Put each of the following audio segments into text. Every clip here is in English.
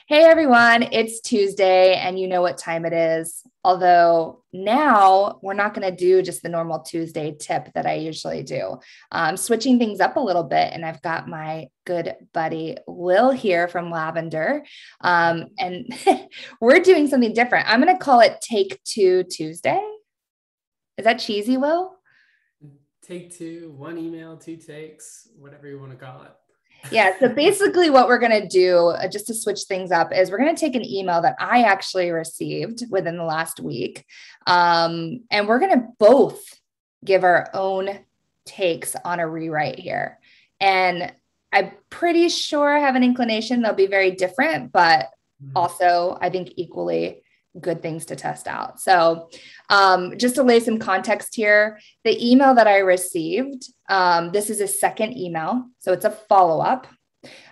Hey everyone, it's Tuesday and you know what time it is. Although now we're not going to do just the normal Tuesday tip that I usually do. I'm switching things up a little bit and I've got my good buddy Will here from Lavender. And we're doing something different. I'm going to call it Take Two Tuesday. Is that cheesy, Will? Take two, one email, two takes, whatever you want to call it. Yeah. So basically, what we're going to do, just to switch things up, is we're going to take an email that I actually received within the last week. And we're going to both give our own takes on a rewrite here. And I'm pretty sure I have an inclination they'll be very different, but also I think equally good things to test out. So, just to lay some context here, the email that I received, this is a second email. So it's a follow up.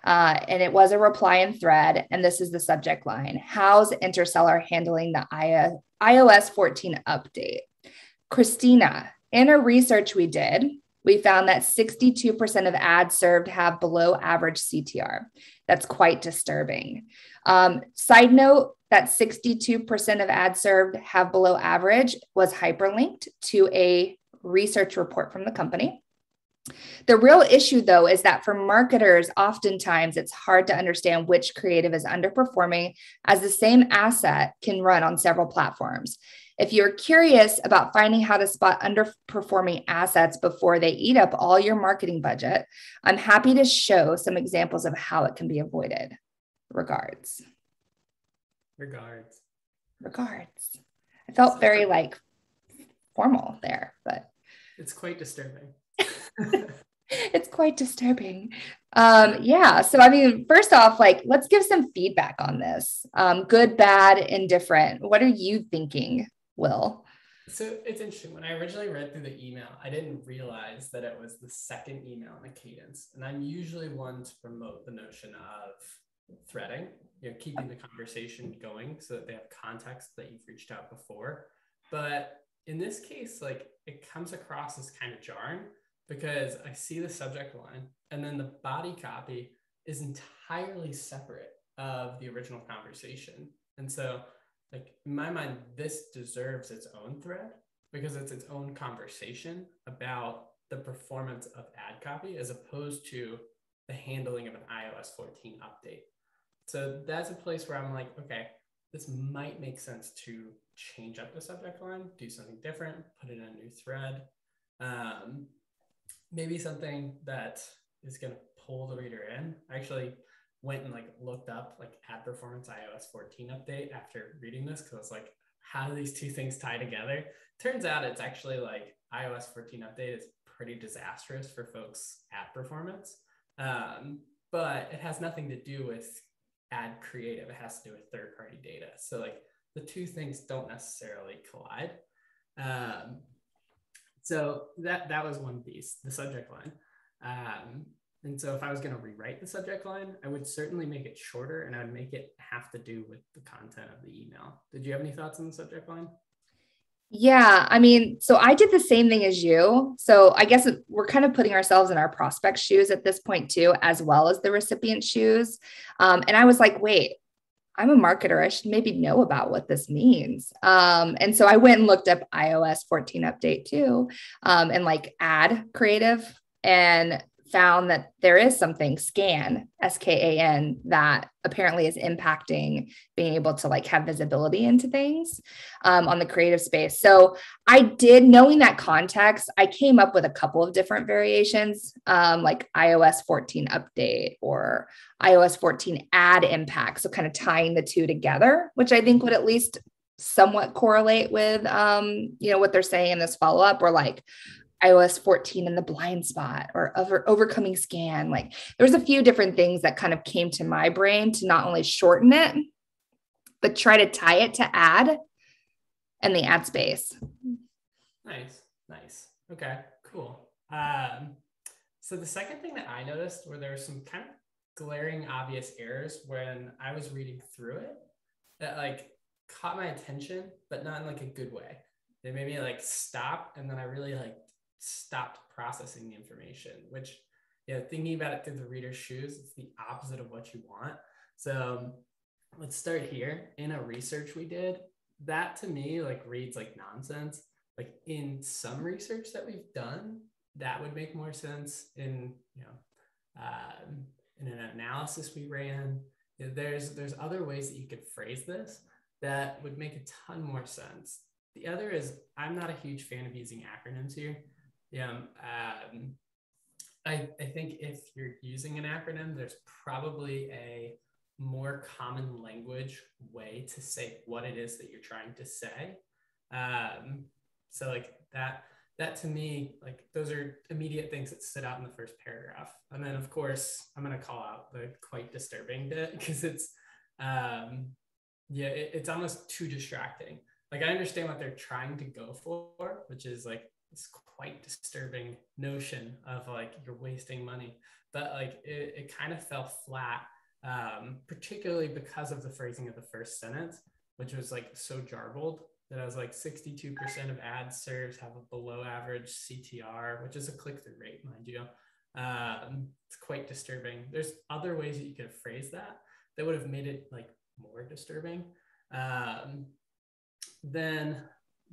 And it was a reply in thread. And this is the subject line: How's Interstellar handling the iOS 14 update? Christina, in a research we did, we found that 62% of ads served have below average CTR. That's quite disturbing. Side note, that 62% of ads served have below average was hyperlinked to a research report from the company. The real issue, though, is that for marketers, oftentimes it's hard to understand which creative is underperforming, as the same asset can run on several platforms. If you're curious about finding how to spot underperforming assets before they eat up all your marketing budget, I'm happy to show some examples of how it can be avoided. Regards. Regards. I felt very formal there, but it's quite disturbing. It's quite disturbing. Yeah. So, I mean, first off, let's give some feedback on this. Good, bad, indifferent. What are you thinking, Will? So it's interesting. When I originally read through the email, I didn't realize that it was the second email in a cadence. And I'm usually one to promote the notion of threading, keeping the conversation going so that they have context that you've reached out before. But in this case, it comes across as kind of jarring because I see the subject line and then the body copy is entirely separate of the original conversation. And so, in my mind, this deserves its own thread because it's its own conversation about the performance of ad copy as opposed to the handling of an iOS 14 update. So that's a place where I'm like, okay, this might make sense to change up the subject line, do something different, put it in a new thread. Maybe something that is going to pull the reader in. I actually went and looked up ad performance iOS 14 update after reading this because I was like, how do these two things tie together? Turns out it's actually iOS 14 update is pretty disastrous for folks' ad performance. But it has nothing to do with ad creative. It has to do with third-party data. So the two things don't necessarily collide. So that was one piece, the subject line. And so if I was going to rewrite the subject line, I would certainly make it shorter and I would make it have to do with the content of the email. Did you have any thoughts on the subject line? Yeah, I mean, so I did the same thing as you. So I guess we're kind of putting ourselves in our prospect shoes at this point too, as well as the recipient shoes. And I was like, wait, I'm a marketer. I should maybe know about what this means. And so I went and looked up iOS 14 update too, and ad creative, and found that there is something SKAN, that apparently is impacting being able to have visibility into things on the creative space. So I did, knowing that context, I came up with a couple of different variations, iOS 14 update or iOS 14 ad impact. So kind of tying the two together, which I think would at least somewhat correlate with, what they're saying in this follow-up, or iOS 14 in the blind spot, or overcoming SKAN. There was a few different things that kind of came to my brain to not only shorten it, but try to tie it to ad and the ad space. Nice. Okay, cool. So the second thing that I noticed were there were some kind of glaring obvious errors when I was reading through it that caught my attention, but not in a good way. They made me stop, and then I really stopped processing the information, which, thinking about it through the reader's shoes, it's the opposite of what you want. So let's start here. In a research we did, that to me like reads like nonsense. Like in some research that we've done, that would make more sense. In in an analysis we ran, there's other ways that you could phrase this that would make a ton more sense. The other is, I'm not a huge fan of using acronyms here. I think if you're using an acronym, there's probably a more common language way to say what it is that you're trying to say. So like that to me, like those are immediate things that sit out in the first paragraph. And then of course, I'm going to call out the quite disturbing bit, because it's, it's almost too distracting. Like I understand what they're trying to go for, which is like this quite disturbing notion of like you're wasting money, but like it kind of fell flat, particularly because of the phrasing of the first sentence, which was like so jarbled that I was like 62% of ad serves have a below average CTR, which is a click-through rate, mind you. It's quite disturbing. There's other ways that you could have phrased that would have made it like more disturbing. Then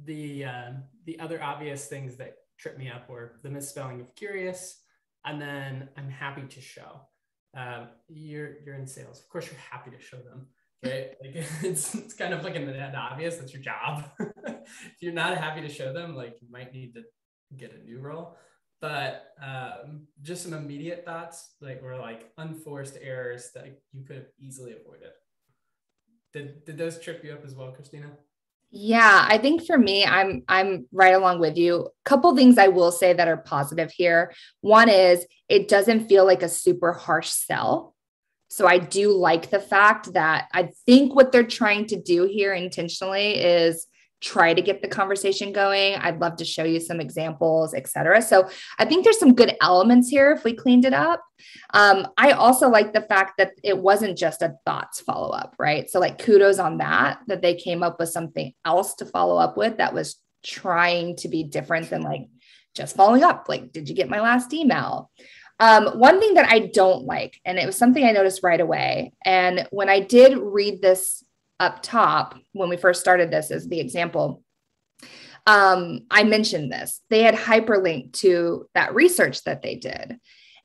the other obvious things that tripped me up were the misspelling of curious, and then I'm happy to show. You're in sales, of course you're happy to show them, right? Like it's kind of like an obvious, that's your job. If you're not happy to show them, like you might need to get a new role. But just some immediate thoughts, like were like unforced errors that you could have easily avoided. Did those trip you up as well, Christina? Yeah, I think for me, I'm right along with you. A couple things I will say that are positive here. One is it doesn't feel like a super harsh sell. So I do like the fact that I think what they're trying to do here intentionally is try to get the conversation going. I'd love to show you some examples, et cetera. So I think there's some good elements here if we cleaned it up. I also like the fact that it wasn't just a thoughts follow up, right? So like kudos on that they came up with something else to follow up with that was trying to be different than like just following up. Like, did you get my last email? One thing that I don't like, and it was something I noticed right away. And when I did read this up top, when we first started this as the example, I mentioned this. They had hyperlinked to that research that they did.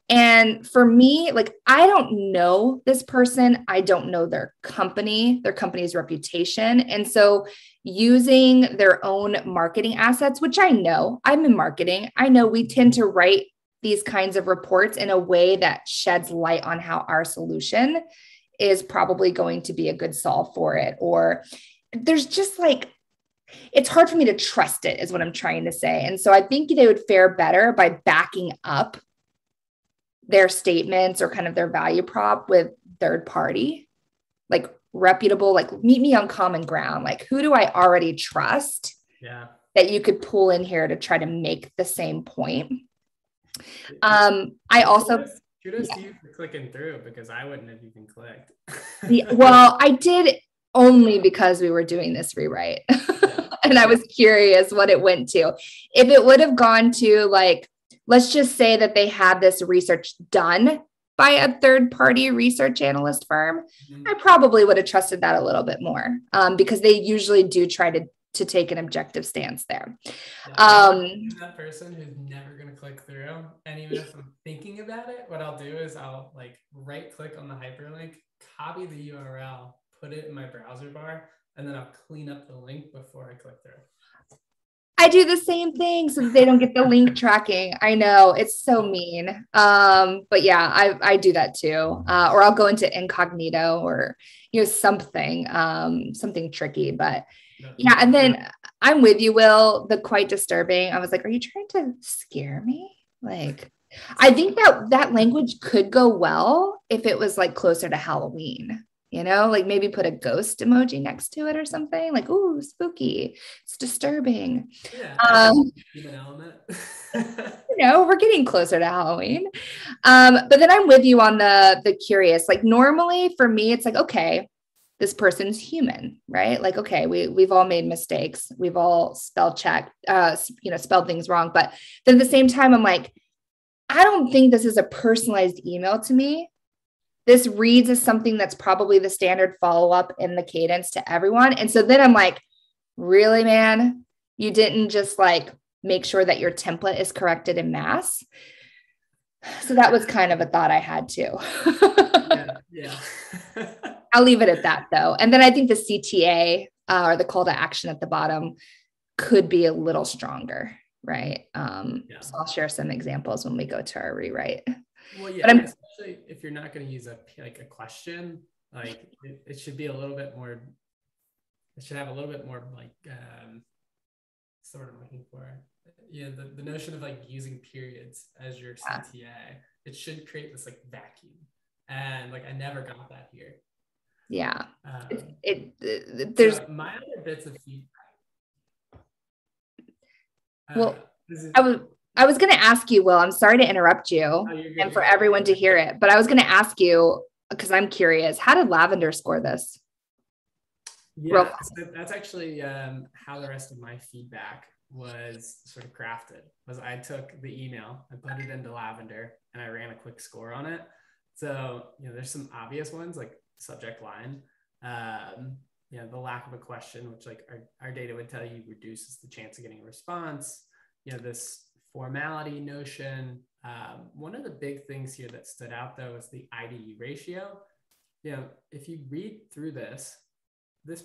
And for me, like, I don't know this person. I don't know their company's reputation. And so using their own marketing assets, which I know, I'm in marketing, I know we tend to write these kinds of reports in a way that sheds light on how our solution is probably going to be a good solve for it. Or there's just like, it's hard for me to trust it is what I'm trying to say. And so I think they would fare better by backing up their statements or kind of their value prop with third party, like reputable, like meet me on common ground. Like who do I already trust that you could pull in here to try to make the same point? I also... Kudos to you for clicking through, because I wouldn't have even clicked. Well, I did only because we were doing this rewrite. And I was curious what it went to. If it would have gone to like, let's just say that they had this research done by a third-party research analyst firm, I probably would have trusted that a little bit more, because they usually do try to take an objective stance there. That person who's never going to click through. And even if I'm thinking about it, what I'll do is I'll like right click on the hyperlink, copy the URL, put it in my browser bar, and then I'll clean up the link before I click through. I do the same thing so that they don't get the link tracking. I know it's so mean. But yeah, I do that too. Or I'll go into incognito or, something tricky, but yeah. And then I'm with you, Will, the quite disturbing. I was like, are you trying to scare me? Like, I think that language could go well if it was like closer to Halloween, like maybe put a ghost emoji next to it or something like, ooh, spooky. It's disturbing. Yeah. Human element. We're getting closer to Halloween. But then I'm with you on the curious. Like normally for me, it's like, okay, this person's human, right? Like, okay, we've all made mistakes. We've all spelled things wrong. But then at the same time, I'm like, I don't think this is a personalized email to me. this reads as something that's probably the standard follow-up in the cadence to everyone. And so then I'm like, really, man, you didn't just like make sure that your template is corrected in mass. So that was kind of a thought I had too. Yeah. I'll leave it at that though. And then I think the CTA or the call to action at the bottom could be a little stronger, right? So I'll share some examples when we go to our rewrite. Well, yeah, especially if you're not going to use a question, like it should be a little bit more. It should have a little bit more like sort of looking for. Yeah, the notion of like using periods as your CTA, it should create this like vacuum, and like I never got that here. Yeah, there's so my other bits of feedback. Well, I was going to ask you, Will, I'm sorry to interrupt you and for everyone to hear it, but I was going to ask you, because I'm curious, how did Lavender score this? Yeah, so that's actually how the rest of my feedback was sort of crafted. Was I took the email, I put it into Lavender, and I ran a quick score on it. So, there's some obvious ones like subject line, the lack of a question, which like our data would tell you reduces the chance of getting a response. This formality notion. One of the big things here that stood out though is the IDE ratio. If you read through this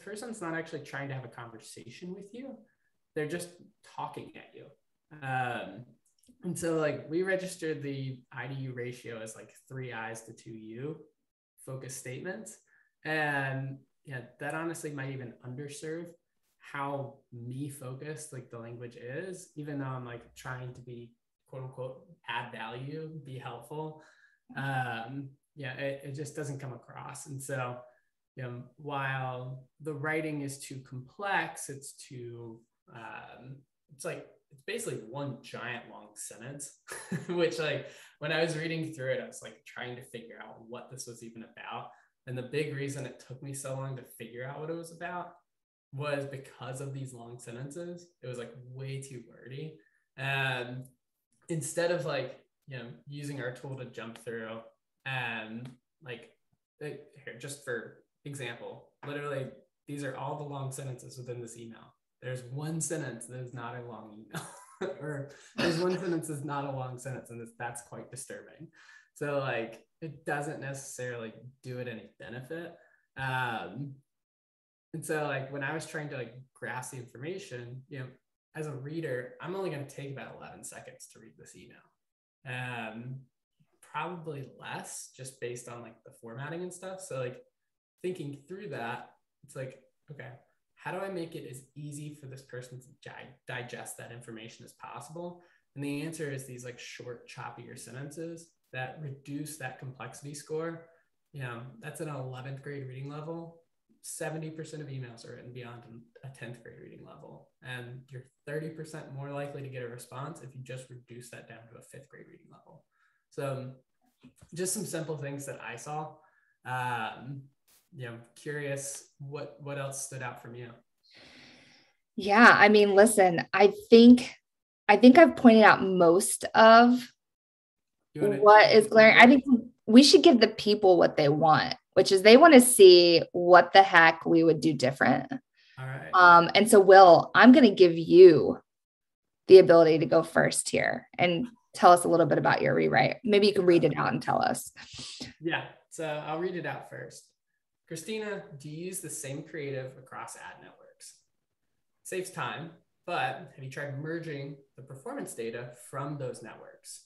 person's not actually trying to have a conversation with you. They're just talking at you. And so like we registered the IDU ratio as like 3 I's to 2 U focus statements. And that honestly might even underserve how me focused like the language is, even though I'm like trying to be quote unquote add value, be helpful. It just doesn't come across. And so while the writing is too complex, it's basically one giant long sentence, which like when I was reading through it, I was like trying to figure out what this was even about. And the big reason it took me so long to figure out what it was about was because of these long sentences. It was like way too wordy. And instead of like, using our tool to jump through and like, here, just for example, literally, these are all the long sentences within this email. There's one sentence that is not a long email, or there's one sentence that's not a long sentence, and that's quite disturbing. So like, it doesn't necessarily do it any benefit. And so like, when I was trying to like grasp the information, as a reader, I'm only going to take about 11 seconds to read this email. Probably less just based on like the formatting and stuff. So like thinking through that, it's like, okay, how do I make it as easy for this person to digest that information as possible? And the answer is these like short, choppier sentences that reduce that complexity score. That's an 11th grade reading level. 70% of emails are written beyond a 10th grade reading level. And you're 30% more likely to get a response if you just reduce that down to a 5th grade reading level. So just some simple things that I saw. Curious what else stood out from you? Yeah, I mean, listen, I think I've pointed out most of what is glaring. I think we should give the people what they want, which is they want to see what the heck we would do different. All right. And so Will, I'm going to give you the ability to go first here and tell us a little bit about your rewrite. Maybe you can read it out and tell us. Yeah, so I'll read it out first. Christina, do you use the same creative across ad networks? Saves time, but have you tried merging the performance data from those networks?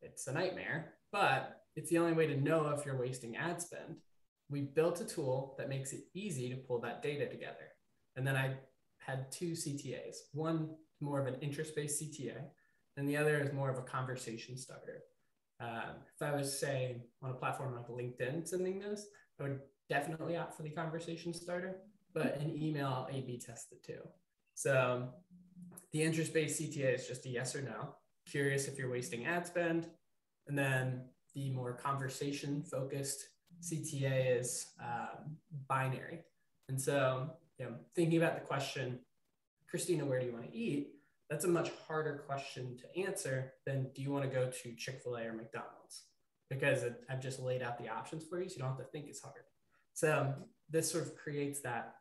It's a nightmare, but it's the only way to know if you're wasting ad spend. We built a tool that makes it easy to pull that data together. And then I had 2 CTAs, one more of an interest-based CTA, and the other is more of a conversation starter. If I was, say, on a platform like LinkedIn sending this, I would definitely opt for the conversation starter, but in email, I'll A/B test it too. So the interest-based CTA is just a yes or no. Curious if you're wasting ad spend. And then the more conversation-focused CTA is binary. And so, thinking about the question, Christina, where do you want to eat? That's a much harder question to answer than do you want to go to Chick-fil-A or McDonald's? because I've just laid out the options for you, so you don't have to think as hard. So this sort of creates that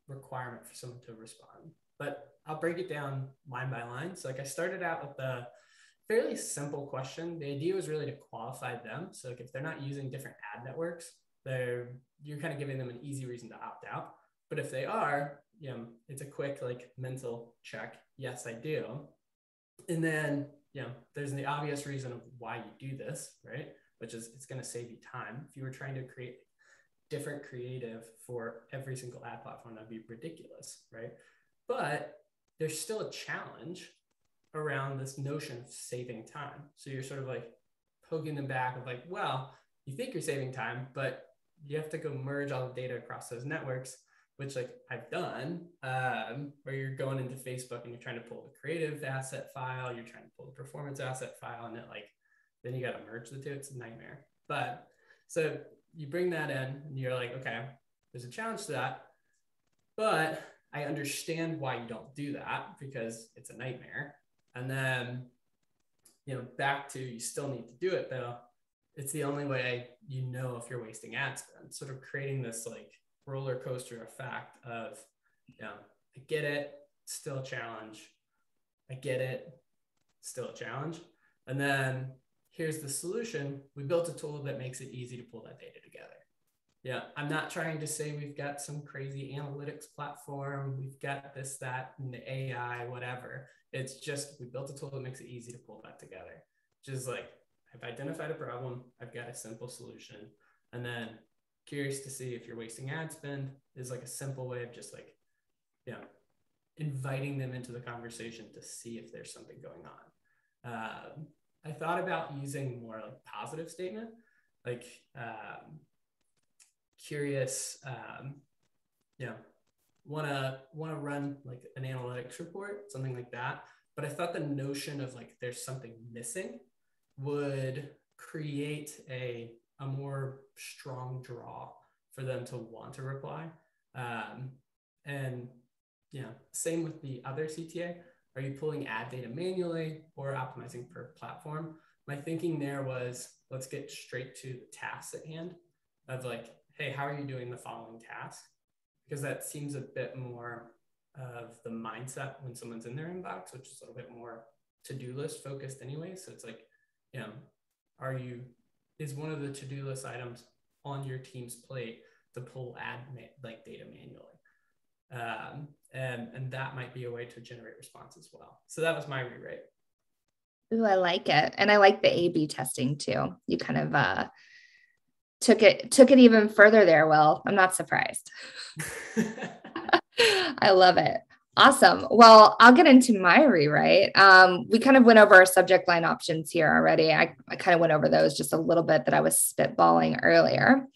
requirement for someone to respond. But I'll break it down line by line. So like I started out with the fairly simple question. The idea was really to qualify them. So like if they're not using different ad networks, you're kind of giving them an easy reason to opt out. But if they are, it's a quick like mental check. Yes, I do. And then, there's the obvious reason of why you do this, right? Which is it's going to save you time. If you were trying to create different creative for every single ad platform, that'd be ridiculous, right? But there's still a challenge around this notion of saving time. So you're sort of like poking them back of like, well, you think you're saving time, but you have to go merge all the data across those networks, which like I've done, where you're going into Facebook and you're trying to pull the creative asset file, you're trying to pull the performance asset file, and then you got to merge the two. It's a nightmare. But so you bring that in and you're like, okay, there's a challenge to that, but I understand why you don't do that because it's a nightmare. And then, back to, you still need to do it though. It's the only way if you're wasting ad spend, sort of creating this like roller coaster effect of, I get it, still a challenge. I get it, still a challenge. And then here's the solution. We built a tool that makes it easy to pull that data together. Yeah, I'm not trying to say we've got some crazy analytics platform. We've got this, that, and the AI, whatever. It's just, we built a tool that makes it easy to pull that together. Just like, I've identified a problem. I've got a simple solution. And then curious to see if you're wasting ad spend is like a simple way of just like, inviting them into the conversation to see if there's something going on. I thought about using more like positive statement, like curious, want to run like an analytics report, something like that. But I thought the notion of like there's something missing would create a more strong draw for them to want to reply. Same with the other CTA. Are you pulling ad data manually or optimizing per platform? My thinking there was, let's get straight to the tasks at hand of like, hey, how are you doing the following task? Because that seems a bit more of the mindset when someone's in their inbox, which is a little bit more to-do list focused anyway. So it's like, is one of the to-do list items on your team's plate to pull data manually? And that might be a way to generate response as well. So that was my rewrite. Ooh, I like it. And I like the A/B testing too. You kind of took it even further there, Will. I'm not surprised. I love it. Awesome. Well, I'll get into my rewrite. We kind of went over our subject line options here already. I kind of went over those just a little bit that I was spitballing earlier.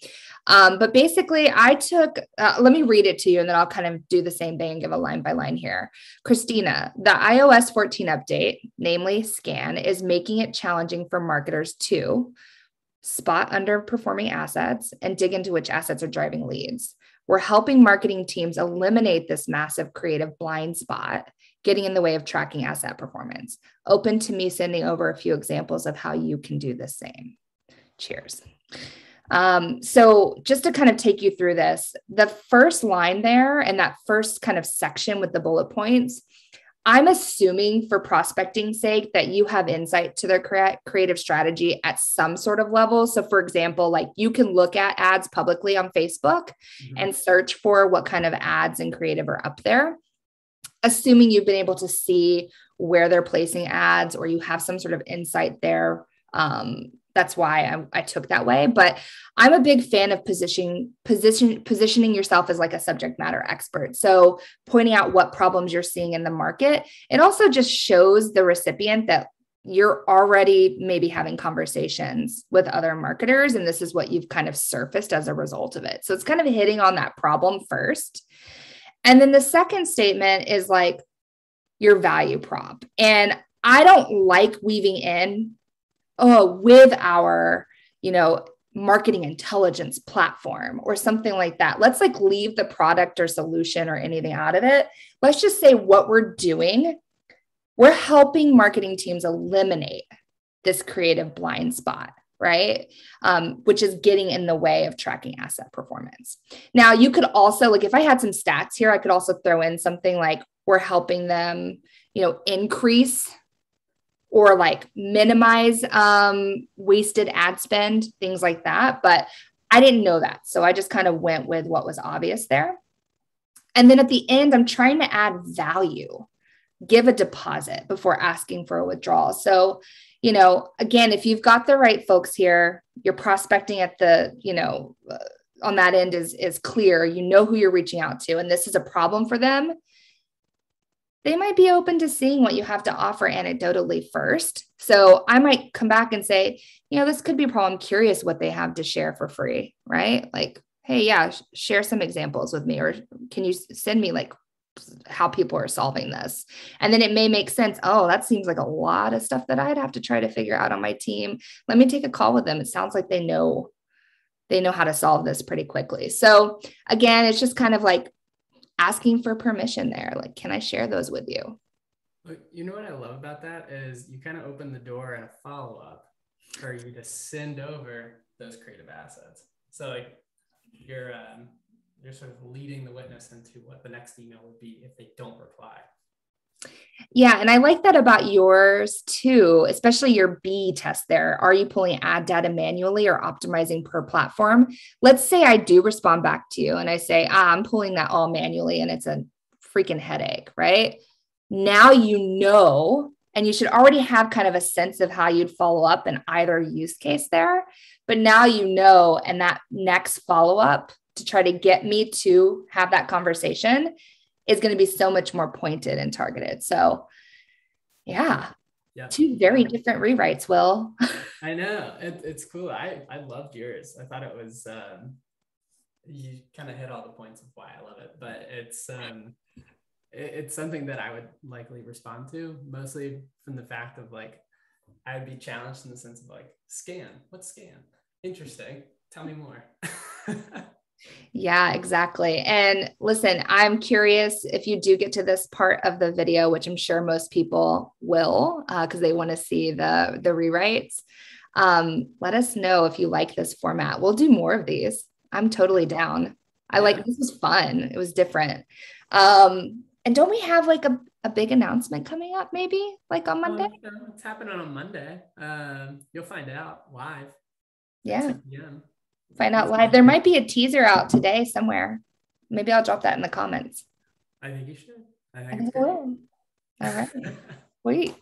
But basically I took, let me read it to you and then I'll kind of do the same thing and give a line by line here. Christina, the iOS 14 update, namely Scan, is making it challenging for marketers to spot underperforming assets and dig into which assets are driving leads. We're helping marketing teams eliminate this massive creative blind spot, getting in the way of tracking asset performance. Open to me sending over a few examples of how you can do the same. Cheers. So just to kind of take you through this, the first line there and that first kind of section with the bullet points, I'm assuming for prospecting's sake that you have insight to their creative strategy at some sort of level. So for example, like you can look at ads publicly on Facebook and search for what kind of ads and creative are up there. Assuming you've been able to see where they're placing ads or you have some sort of insight there. That's why I took that way. But I'm a big fan of positioning yourself as like a subject matter expert. So pointing out what problems you're seeing in the market, it also just shows the recipient that you're already maybe having conversations with other marketers. And this is what you've kind of surfaced as a result of it. So it's kind of hitting on that problem first. And then the second statement is like your value prop. And I don't like weaving in with our, marketing intelligence platform or something like that. Let's like leave the product or solution or anything out of it. Let's just say what we're doing. We're helping marketing teams eliminate this creative blind spot, right? Which is getting in the way of tracking asset performance. Now, you could also, like, if I had some stats here, I could also throw in something like we're helping them, increase or like minimize wasted ad spend, things like that. But I didn't know that. So I just kind of went with what was obvious there. And then at the end, I'm trying to add value, give a deposit before asking for a withdrawal. So, again, if you've got the right folks here, your prospecting at the, on that end is clear, who you're reaching out to, and this is a problem for them, they might be open to seeing what you have to offer anecdotally first. So I might come back and say, this could be a problem. I'm curious what they have to share for free, right? Like, hey, yeah, share some examples with me, or can you send me like how people are solving this? And then it may make sense. Oh, that seems like a lot of stuff that I'd have to try to figure out on my team. Let me take a call with them. It sounds like they know how to solve this pretty quickly. So again, it's just kind of like asking for permission there. Like, can I share those with you? Look, what I love about that is you kind of open the door and a follow-up for you to send over those creative assets. So like you're sort of leading the witness into what the next email would be if they don't reply. Yeah. And I like that about yours too, especially your B test there. Are you pulling ad data manually or optimizing per platform? Let's say I do respond back to you and I say, I'm pulling that all manually and it's a freaking headache, right? Now, and you should already have kind of a sense of how you'd follow up in either use case there, but now, and that next follow-up to try to get me to have that conversation is going to be so much more pointed and targeted. So yeah. Two very different rewrites, Will. I know. It's cool. I loved yours. I thought it was, you kind of hit all the points of why I love it, but it's something that I would likely respond to, mostly from the fact of like, I would be challenged in the sense of like, scan. What's scan? Interesting. Tell me more. Yeah, exactly. And listen, I'm curious if you do get to this part of the video, which I'm sure most people will, because they want to see the rewrites. Let us know if you like this format. We'll do more of these. I'm totally down. This was fun. It was different. And don't we have like a big announcement coming up maybe like on Monday? It's happening on Monday. You'll find out live. Yeah. Find out live. There might be a teaser out today somewhere. Maybe I'll drop that in the comments. I think you should. I think I will. All right. Sweet.